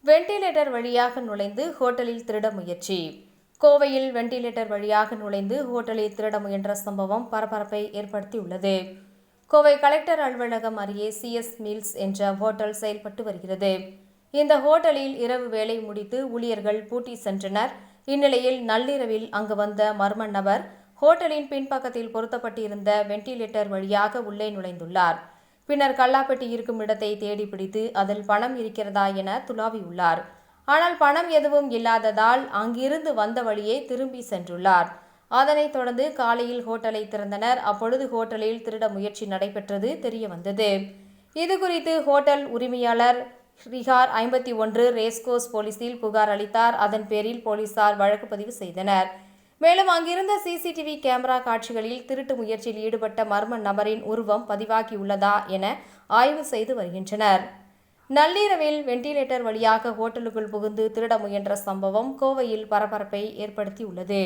Ventilator வழியாக நுழைந்து ஹோட்டலில் திருட முயற்சி. கோவையில் வெண்டிலேட்டர் வழியாக நுழைந்து ஹோட்டலில் திருட முயன்ற சம்பவம் பரபரப்பை ஏற்படுத்தியுள்ளது. கோவை கலெக்டர் அலுவலகம் அருகே CS மீல்ஸ் என்ற ஹோட்டல் செயல்பட்டு வருகிறது. இந்த ஹோட்டலில் இரவு வேலை முடித்து ஊழியர்கள் பூட்டி சென்றனர். இந்நிலையில் நள்ளிரவில் அங்கு வந்த மர்ம நபர் ஹோட்டலின் பின்பக்கத்தில் பொருத்தப்பட்டிருந்த வெண்டிலேட்டர் வழியாக உள்ளே நுழைந்துள்ளார். பின்னர் கல்லாப்பெட்டி இருக்கும் இடத்தை தேடி பிடித்து அதில் பணம் இருக்கிறதா என துளாவியுள்ளார். ஆனால் பணம் எதுவும் இல்லாததால் அங்கிருந்து வந்த வழியே திரும்பி சென்றுள்ளார். அதனைத் தொடர்ந்து காலையில் ஹோட்டலை திறந்தனர். அப்பொழுது ஹோட்டலில் திருட முயற்சி நடைபெற்றது தெரியவந்தது. இதுகுறித்து ஹோட்டல் உரிமையாளர் ரிகார் 51 ரேஸ்கோர்ஸ் போலீசில் புகார் அளித்தார். அதன் பேரில் போலீசார் வழக்கு பதிவு செய்தனர். மேலும் அங்கிருந்த CCTV கேமரா காட்சிகளில் திருட்டு முயற்சியில் ஈடுபட்ட மர்ம நபரின் உருவம் பதிவாகியுள்ளதா என ஆய்வு செய்து வருகின்றனர். நள்ளிரவில் வெண்டிலேட்டர் வழியாக ஹோட்டலுக்குள் புகுந்து திருட முயன்ற சம்பவம் கோவையில் பரபரப்பை ஏற்படுத்தியுள்ளது.